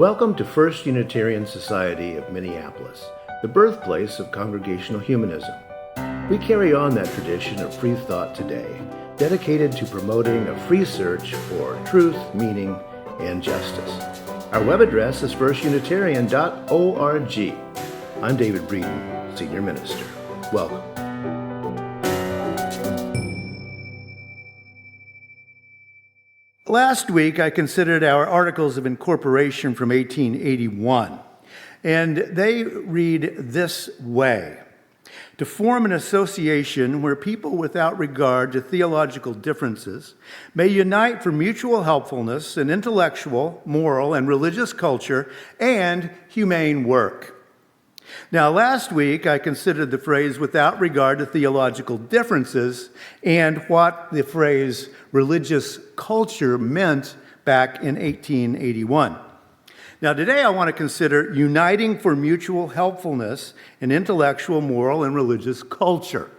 Welcome to First Unitarian Society of Minneapolis, the birthplace of congregational humanism. We carry on that tradition of free thought today, dedicated to promoting a free search for truth, meaning, and justice. Our web address is firstunitarian.org. I'm David Breeden, Senior Minister. Welcome. Last week, I considered our Articles of Incorporation from 1881, and they read this way: to form an association where people without regard to theological differences may unite for mutual helpfulness in intellectual, moral, and religious culture and humane work. Now, last week, I considered the phrase without regard to theological differences and what the phrase religious culture meant back in 1881. Now, today I want to consider uniting for mutual helpfulness in intellectual, moral, and religious culture.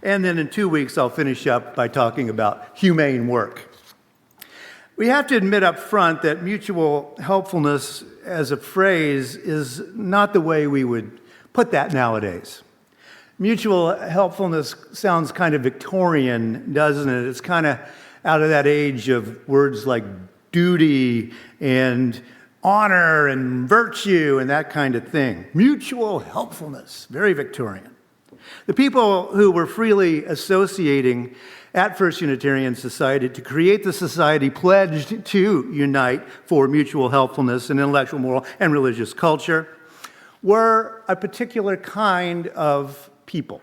And then in 2 weeks, I'll finish up by talking about humane work. We have to admit up front that mutual helpfulness as a phrase is not the way we would put that nowadays. Mutual helpfulness sounds kind of Victorian, doesn't it? It's kind of out of that age of words like duty and honor and virtue and that kind of thing. Mutual helpfulness, very Victorian. The people who were freely associating at First Unitarian Society to create the society pledged to unite for mutual helpfulness in intellectual, moral, and religious culture were a particular kind of people.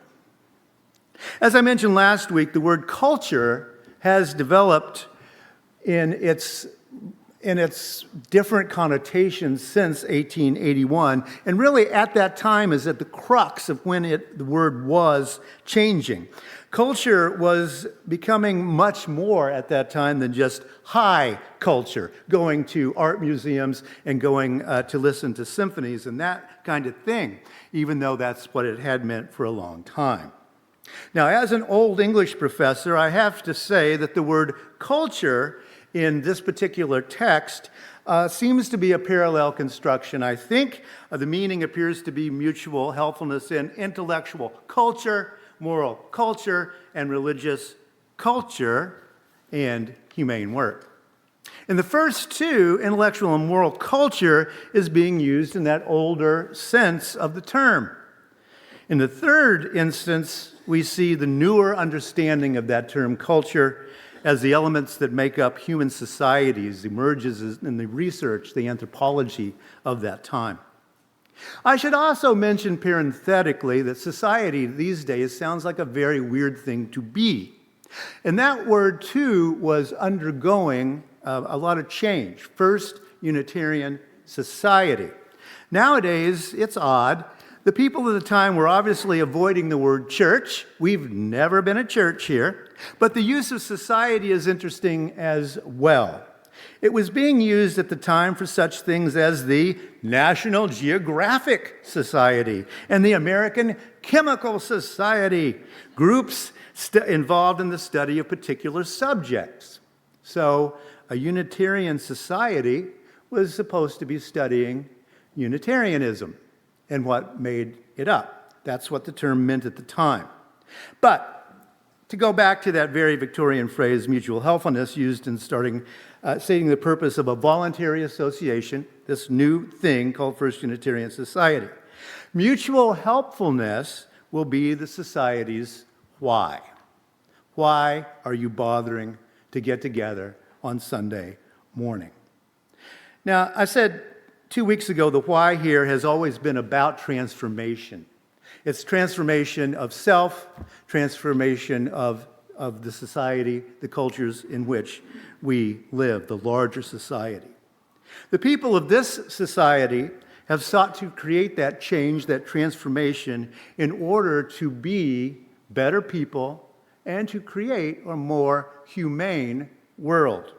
As I mentioned last week, the word culture has developed in its different connotations since 1881, and really at that time is at the crux of when the word was changing. Culture was becoming much more at that time than just high culture, going to art museums and going to listen to symphonies and that kind of thing, even though that's what it had meant for a long time. Now, as an old English professor, I have to say that the word culture in this particular text seems to be a parallel construction. I think the meaning appears to be mutual helpfulness in intellectual culture, moral culture, and religious culture, and humane work. In the first two, intellectual and moral culture is being used in that older sense of the term. In the third instance, we see the newer understanding of that term culture as the elements that make up human societies emerges in the research, the anthropology of that time. I should also mention parenthetically that society these days sounds like a very weird thing to be. And that word, too, was undergoing a lot of change. First Unitarian Society. Nowadays, it's odd. The people of the time were obviously avoiding the word church. We've never been a church here. But the use of society is interesting as well. It was being used at the time for such things as the National Geographic Society and the American Chemical Society, groups involved in the study of particular subjects. So a Unitarian society was supposed to be studying Unitarianism and what made it up. That's what the term meant at the time. But to go back to that very Victorian phrase, mutual helpfulness, used in stating the purpose of a voluntary association, this new thing called First Unitarian Society. Mutual helpfulness will be the society's why. Why are you bothering to get together on Sunday morning? Now, I said 2 weeks ago the why here has always been about transformation. It's transformation of self, transformation of the society, the cultures in which we live, the larger society. The people of this society have sought to create that change, that transformation, in order to be better people and to create a more humane world.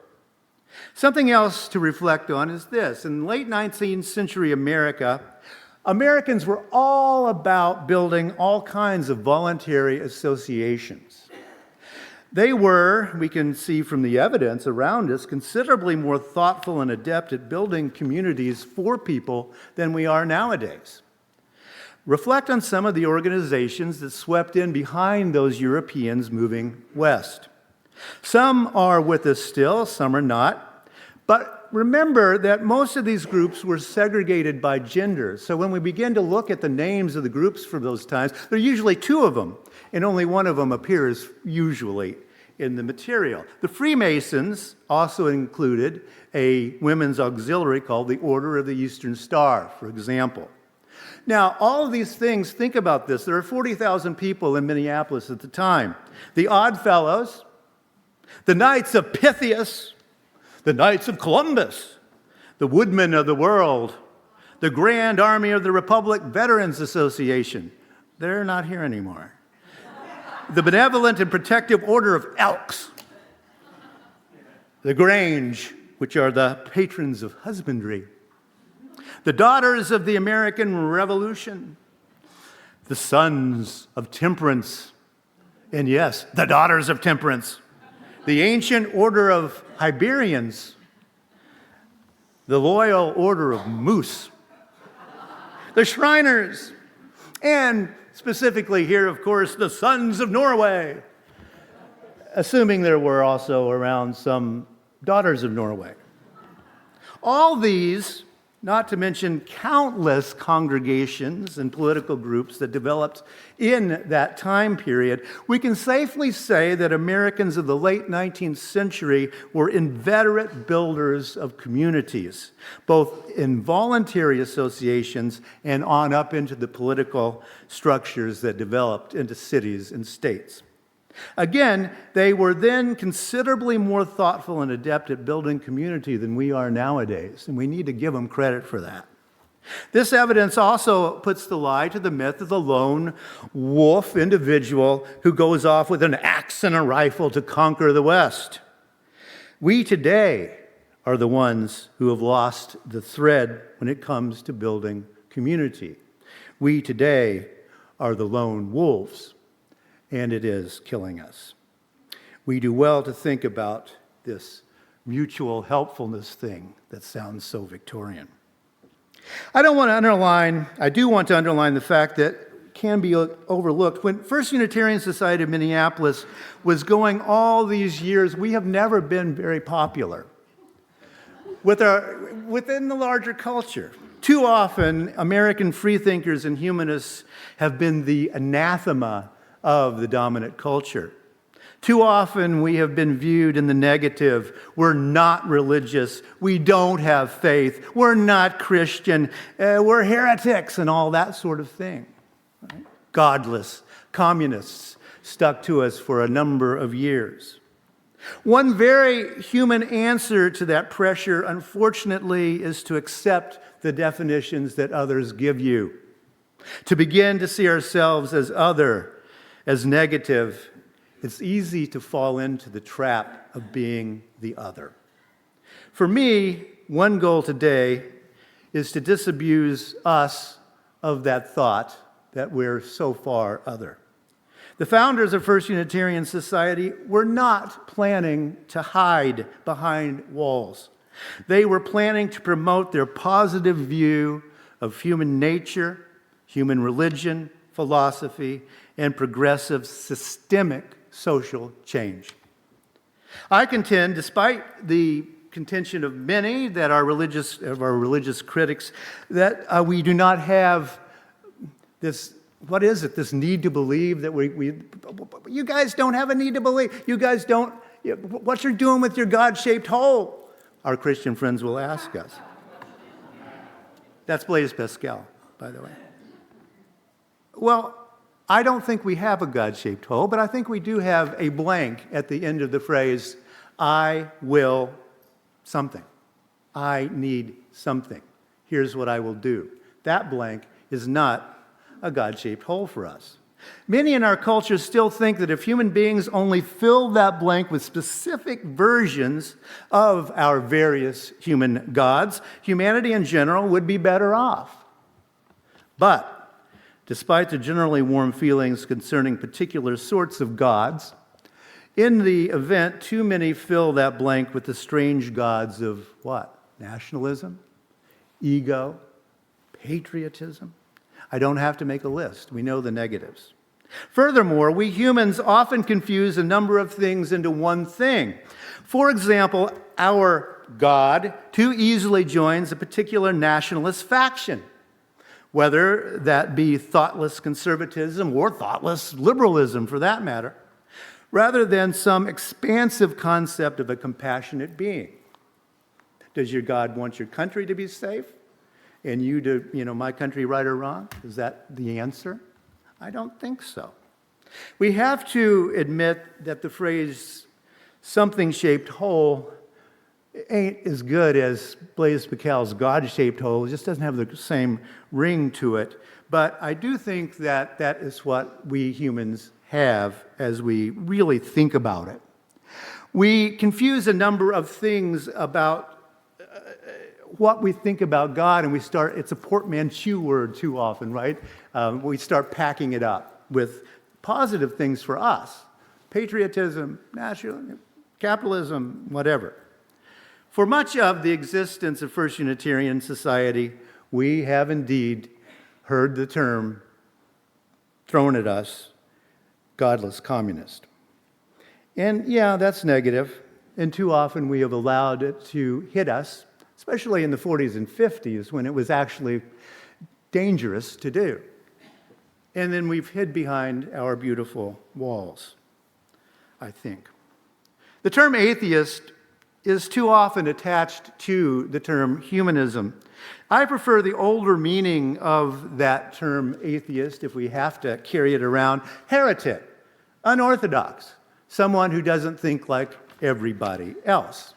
Something else to reflect on is this. In late 19th century America, Americans were all about building all kinds of voluntary associations. They were, we can see from the evidence around us, considerably more thoughtful and adept at building communities for people than we are nowadays. Reflect on some of the organizations that swept in behind those Europeans moving west. Some are with us still, some are not. But remember that most of these groups were segregated by gender. So when we begin to look at the names of the groups for those times, there are usually two of them, and only one of them appears usually in the material. The Freemasons also included a women's auxiliary called the Order of the Eastern Star, for example. Now, all of these things, think about this. There are 40,000 people in Minneapolis at the time. The Odd Fellows, the Knights of Pythias, the Knights of Columbus, the Woodmen of the World, the Grand Army of the Republic Veterans Association. They're not here anymore. The Benevolent and Protective Order of Elks, the Grange, which are the patrons of husbandry, the Daughters of the American Revolution, the Sons of Temperance, and yes, the Daughters of Temperance, the Ancient Order of Hibernians, the Loyal Order of Moose, the Shriners, and specifically here, of course, the Sons of Norway, assuming there were also around some Daughters of Norway. All these, not to mention countless congregations and political groups that developed in that time period, we can safely say that Americans of the late 19th century were inveterate builders of communities, both in voluntary associations and on up into the political structures that developed into cities and states. Again, they were then considerably more thoughtful and adept at building community than we are nowadays, and we need to give them credit for that. This evidence also puts the lie to the myth of the lone wolf individual who goes off with an axe and a rifle to conquer the West. We today are the ones who have lost the thread when it comes to building community. We today are the lone wolves, and it is killing us. We do well to think about this mutual helpfulness thing that sounds so Victorian. I do want to underline the fact that can be overlooked. When First Unitarian Society of Minneapolis was going all these years, we have never been very popular within the larger culture. Too often, American freethinkers and humanists have been the anathema of the dominant culture. Too often we have been viewed in the negative. We're not religious. We don't have faith. We're not Christian. We're heretics and all that sort of thing. Right? Godless communists stuck to us for a number of years. One very human answer to that pressure, unfortunately, is to accept the definitions that others give you. To begin to see ourselves as other, as negative. It's easy to fall into the trap of being the other. For me, one goal today is to disabuse us of that thought that we're so far other. The founders of First Unitarian Society were not planning to hide behind walls. They were planning to promote their positive view of human nature, human religion, philosophy, and progressive systemic social change. I contend, despite the contention of many that our religious critics, that we do not have this, what is it, this need to believe that you guys don't have a need to believe. You guys don't, what you're doing with your God-shaped hole, our Christian friends will ask us. That's Blaise Pascal, by the way. Well, I don't think we have a God-shaped hole, but I think we do have a blank at the end of the phrase, I will something. I need something. Here's what I will do. That blank is not a God-shaped hole for us. Many in our culture still think that if human beings only filled that blank with specific versions of our various human gods, humanity in general would be better off. But despite the generally warm feelings concerning particular sorts of gods, In the event, too many fill that blank with the strange gods of what? Nationalism, ego, patriotism. I don't have to make a list. We know the negatives. Furthermore, we humans often confuse a number of things into one thing. For example, our God too easily joins a particular nationalist faction, whether that be thoughtless conservatism or thoughtless liberalism for that matter, rather than some expansive concept of a compassionate being. Does your God want your country to be safe and you to, my country right or wrong? Is that the answer? I don't think so. We have to admit that the phrase something-shaped whole ain't as good as Blaise Pascal's God-shaped whole. It just doesn't have the same ring to it. But I do think that that is what we humans have as we really think about it. We confuse a number of things about what we think about God, and it's a portmanteau word too often, right? We start packing it up with positive things for us. Patriotism, national, capitalism, whatever. For much of the existence of First Unitarian Society, we have indeed heard the term thrown at us, godless communist. And yeah, that's negative, and too often we have allowed it to hit us, especially in the 40s and 50s when it was actually dangerous to do. And then we've hid behind our beautiful walls, I think. The term atheist is too often attached to the term humanism. I prefer the older meaning of that term atheist, if we have to carry it around, heretic, unorthodox, someone who doesn't think like everybody else.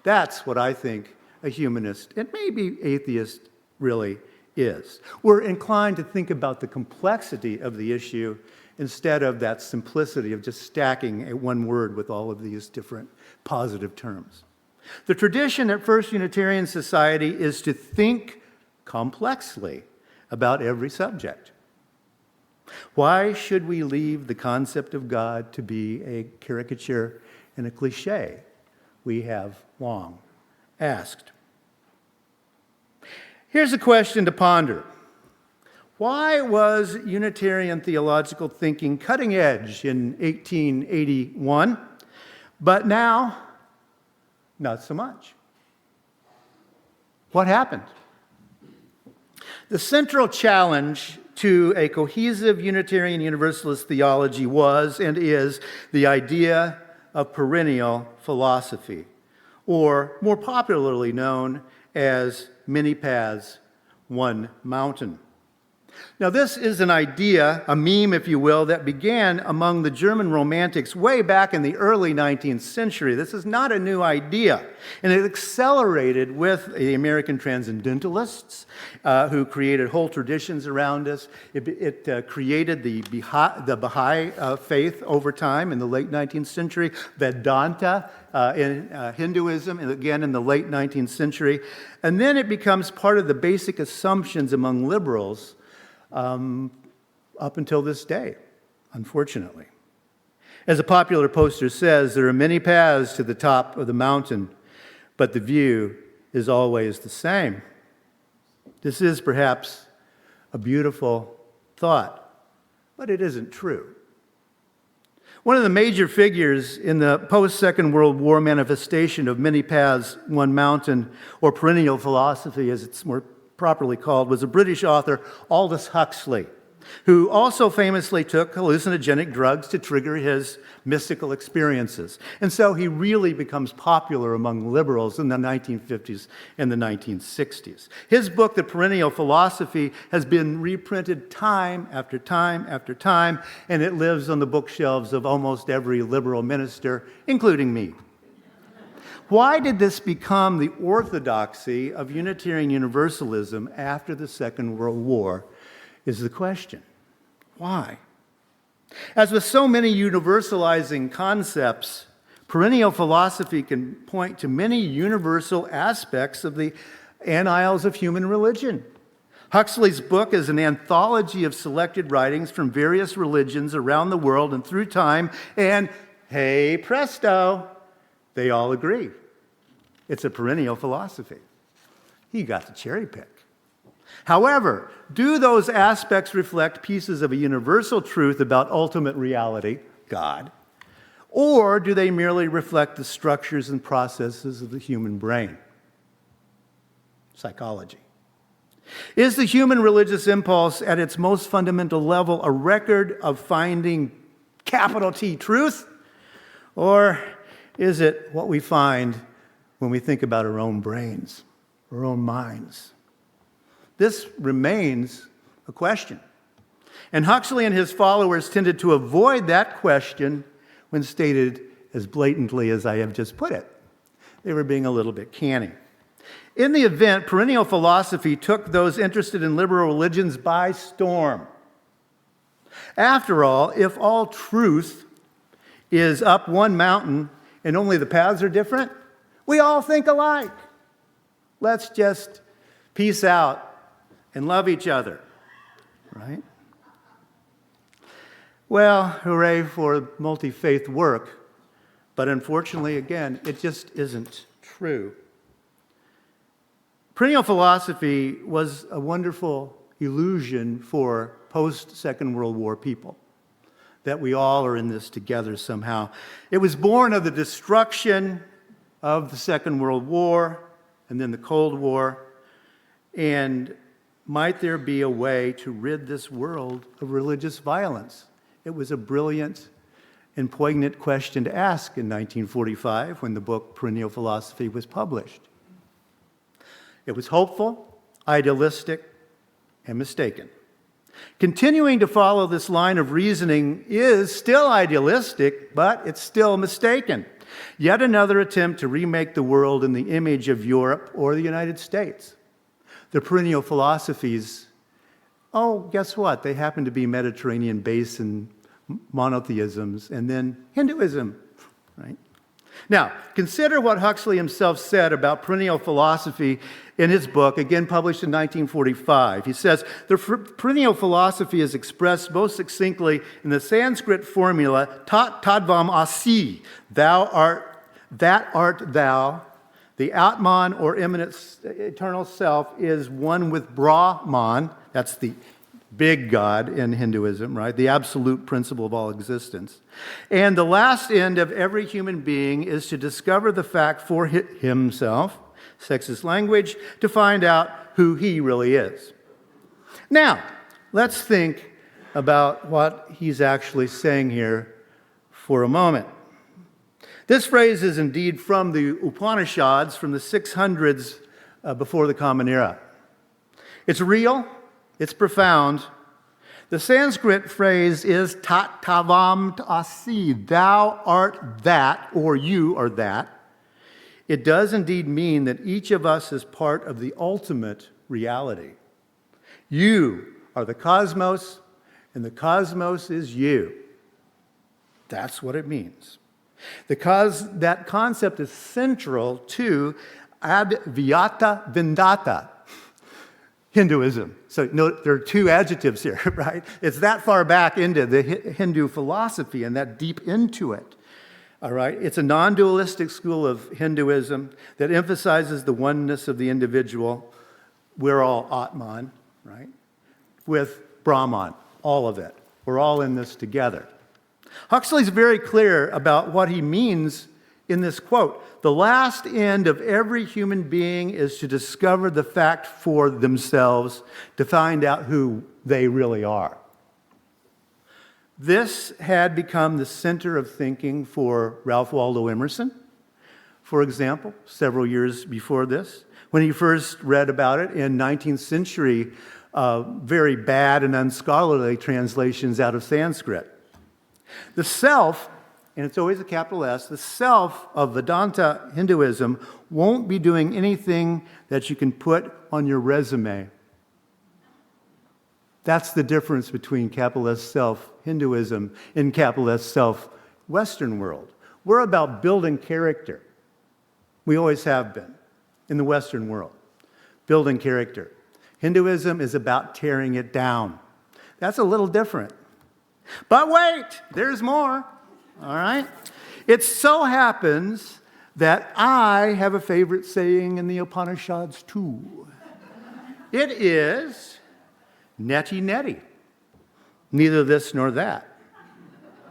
That's what I think a humanist, and maybe atheist, really is. We're inclined to think about the complexity of the issue instead of that simplicity of just stacking one word with all of these different positive terms. The tradition at First Unitarian Society is to think complexly about every subject. Why should we leave the concept of God to be a caricature and a cliche? We have long asked. Here's a question to ponder. Why was Unitarian theological thinking cutting edge in 1881, but now not so much? What happened? The central challenge to a cohesive Unitarian Universalist theology was and is the idea of perennial philosophy, or more popularly known as many paths, one mountain. Now, this is an idea, a meme, if you will, that began among the German Romantics way back in the early 19th century. This is not a new idea. And it accelerated with the American Transcendentalists, who created whole traditions around us. It created the Baha'i faith over time in the late 19th century, Vedanta in Hinduism, and again in the late 19th century. And then it becomes part of the basic assumptions among liberals up until this day, unfortunately. As a popular poster says, there are many paths to the top of the mountain, but the view is always the same. This is perhaps a beautiful thought, but it isn't true. One of the major figures in the post-Second World War manifestation of many paths, one mountain, or perennial philosophy, as it's more properly called, was a British author, Aldous Huxley, who also famously took hallucinogenic drugs to trigger his mystical experiences. And so he really becomes popular among liberals in the 1950s and the 1960s. His book, The Perennial Philosophy, has been reprinted time after time after time, and it lives on the bookshelves of almost every liberal minister, including me. Why did this become the orthodoxy of Unitarian Universalism after the Second World War is the question. Why? As with so many universalizing concepts, perennial philosophy can point to many universal aspects of the annals of human religion. Huxley's book is an anthology of selected writings from various religions around the world and through time, and hey presto, they all agree. It's a perennial philosophy. He got to cherry pick. However, do those aspects reflect pieces of a universal truth about ultimate reality, God, or do they merely reflect the structures and processes of the human brain? Psychology. Is the human religious impulse at its most fundamental level a record of finding capital T truth? Or is it what we find when we think about our own brains, our own minds? This remains a question. And Huxley and his followers tended to avoid that question when stated as blatantly as I have just put it. They were being a little bit canny. In the event, perennial philosophy took those interested in liberal religions by storm. After all, if all truth is up one mountain and only the paths are different, we all think alike. Let's just peace out and love each other, right? Well, hooray for multi-faith work, but unfortunately, again, it just isn't true. Perennial philosophy was a wonderful illusion for post-Second World War people, that we all are in this together somehow. It was born of the destruction of the Second World War and then the Cold War, and might there be a way to rid this world of religious violence? It was a brilliant and poignant question to ask in 1945 when the book Perennial Philosophy was published. It was hopeful, idealistic, and mistaken. Continuing to follow this line of reasoning is still idealistic, but it's still mistaken. Yet another attempt to remake the world in the image of Europe or the United States. The perennial philosophies, guess what? They happen to be Mediterranean basin monotheisms and then Hinduism, right? Now, consider what Huxley himself said about perennial philosophy in his book, again published in 1945. He says, the perennial philosophy is expressed most succinctly in the Sanskrit formula, tat tadvam asi, that art thou. The Atman, or immanent eternal self, is one with Brahman. That's the big God in Hinduism, right? The absolute principle of all existence. And the last end of every human being is to discover the fact for himself, sexist language, to find out who he really is. Now, let's think about what he's actually saying here for a moment. This phrase is indeed from the Upanishads from the 600s before the Common Era. It's real, it's profound. The Sanskrit phrase is tat tavam asi, thou art that, or you are that. It does indeed mean that each of us is part of the ultimate reality. You are the cosmos, and the cosmos is you. That's what it means. That concept is central to Advaita Vedanta, Hinduism. So note there are two adjectives here, right? It's that far back into the Hindu philosophy and that deep into it. All right? It's a non-dualistic school of Hinduism that emphasizes the oneness of the individual. We're all Atman, right? With Brahman, all of it. We're all in this together. Huxley's very clear about what he means in this quote. The last end of every human being is to discover the fact for themselves, to find out who they really are. This had become the center of thinking for Ralph Waldo Emerson, for example, several years before this, when he first read about it in 19th century, very bad and unscholarly translations out of Sanskrit. The self, and it's always a capital S, the self of Vedanta Hinduism won't be doing anything that you can put on your resume. That's the difference between capital S self Hinduism and capital S self Western world. We're about building character. We always have been in the Western world. Building character. Hinduism is about tearing it down. That's a little different. But wait, there's more. All right? It so happens that I have a favorite saying in the Upanishads too. It is neti neti. Neither this nor that.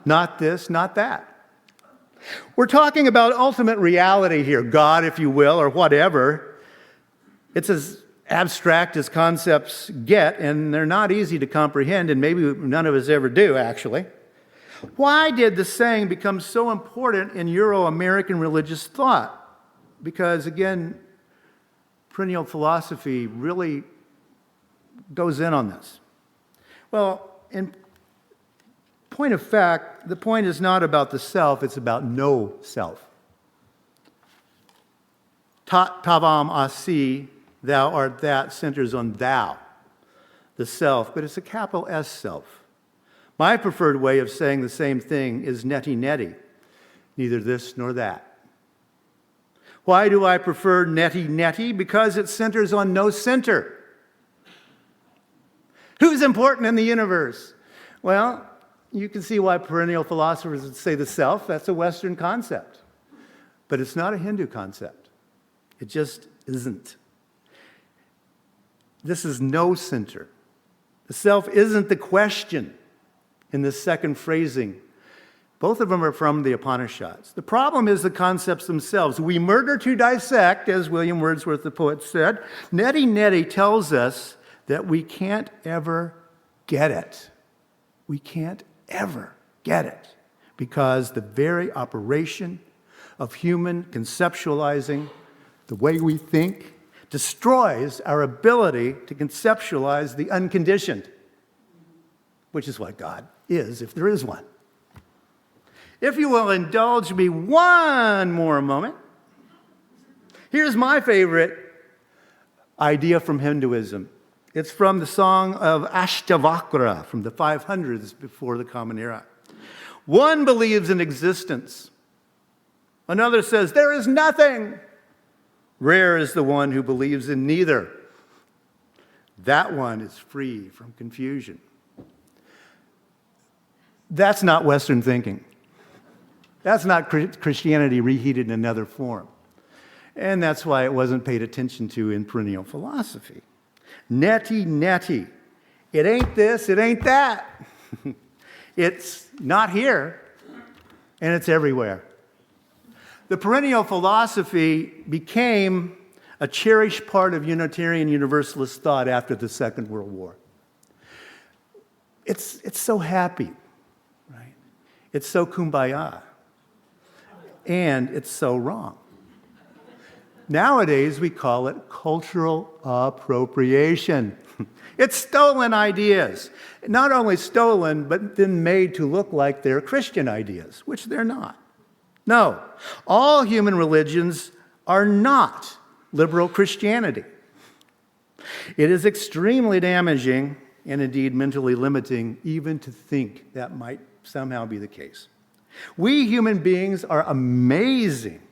Not this, not that. We're talking about ultimate reality here, God, if you will, or whatever. It's as abstract as concepts get, and they're not easy to comprehend, and maybe none of us ever do, actually. Why did the saying become so important in Euro-American religious thought? Because, again, perennial philosophy really goes in on this. Well, in point of fact, the point is not about the self, it's about no self. Tat tavam asi, thou art that, centers on thou, the self, but it's a capital S self. My preferred way of saying the same thing is neti neti, neither this nor that. Why do I prefer neti neti? Because it centers on no center. Who's important in the universe? Well, you can see why perennial philosophers would say the self. That's a Western concept. But it's not a Hindu concept. It just isn't. This is no center. The self isn't the question in this second phrasing. Both of them are from the Upanishads. The problem is the concepts themselves. We murder to dissect, as William Wordsworth the poet said. Neti neti tells us that we can't ever get it. We can't ever get it because the very operation of human conceptualizing the way we think destroys our ability to conceptualize the unconditioned, which is what God is, if there is one. If you will indulge me one more moment, here's my favorite idea from Hinduism. It's from the song of Ashtavakra from the 500s before the Common Era. One believes in existence. Another says, there is nothing. Rare is the one who believes in neither. That one is free from confusion. That's not Western thinking. That's not Christianity reheated in another form. And that's why it wasn't paid attention to in perennial philosophy. Neti neti. It ain't this, it ain't that. It's not here, and it's everywhere. The perennial philosophy became a cherished part of Unitarian Universalist thought after the Second World War. It's so happy, right? It's so kumbaya. And it's so wrong. Nowadays, we call it cultural appropriation. It's stolen ideas. Not only stolen, but then made to look like they're Christian ideas, which they're not. No, all human religions are not liberal Christianity. It is extremely damaging and indeed mentally limiting even to think that might somehow be the case. We human beings are amazing,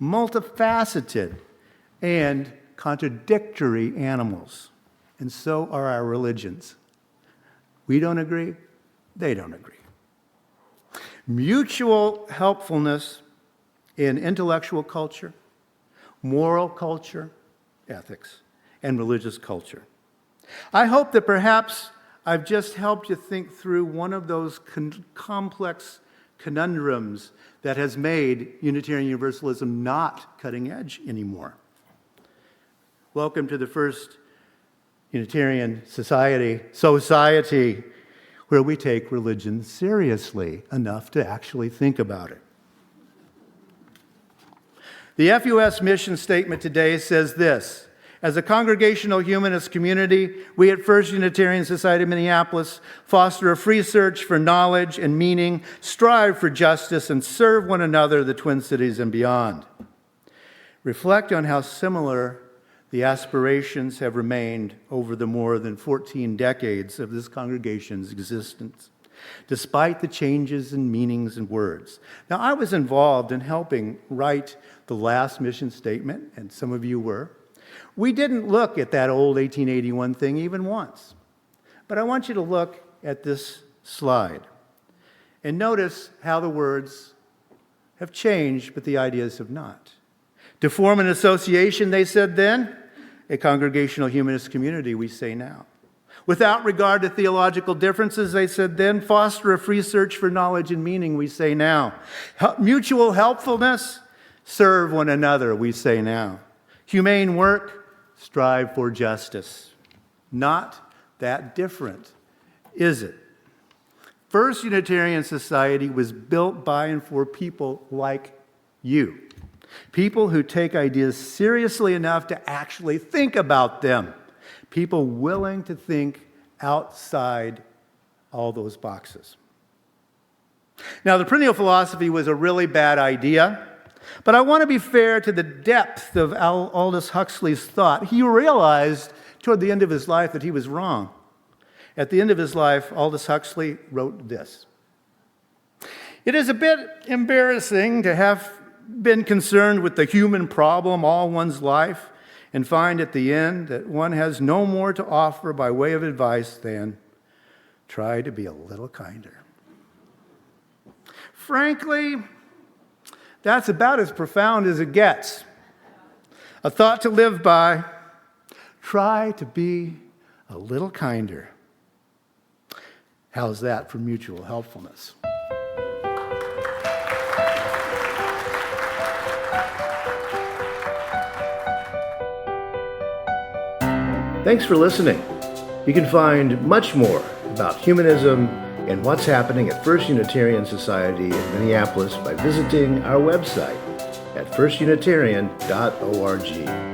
multifaceted, and contradictory animals. And so are our religions. We don't agree, they don't agree. Mutual helpfulness in intellectual culture, moral culture, ethics, and religious culture. I hope that perhaps I've just helped you think through one of those complex conundrums that has made Unitarian Universalism not cutting edge anymore. Welcome to the first Unitarian society where we take religion seriously enough to actually think about it. The FUS mission statement today says this: as a congregational humanist community, we at First Unitarian Society of Minneapolis foster a free search for knowledge and meaning, strive for justice, and serve one another, the Twin Cities and beyond. Reflect on how similar the aspirations have remained over the more than 14 decades of this congregation's existence, despite the changes in meanings and words. Now, I was involved in helping write the last mission statement, and some of you were. We didn't look at that old 1881 thing even once. But I want you to look at this slide and notice how the words have changed, but the ideas have not. To form an association, they said then, a congregational humanist community, we say now. Without regard to theological differences, they said then, foster a free search for knowledge and meaning, we say now. Mutual helpfulness, serve one another, we say now. Humane work, strive for justice. Not that different, is it? First Unitarian Society was built by and for people like you. People who take ideas seriously enough to actually think about them. People willing to think outside all those boxes. Now, the perennial philosophy was a really bad idea, but I want to be fair to the depth of Aldous Huxley's thought. He realized toward the end of his life that he was wrong. At the end of his life, Aldous Huxley wrote this: "It is a bit embarrassing to have been concerned with the human problem all one's life and find at the end that one has no more to offer by way of advice than try to be a little kinder." Frankly, that's about as profound as it gets. A thought to live by: try to be a little kinder. How's that for mutual helpfulness? Thanks for listening. You can find much more about humanism and what's happening at First Unitarian Society in Minneapolis by visiting our website at firstunitarian.org.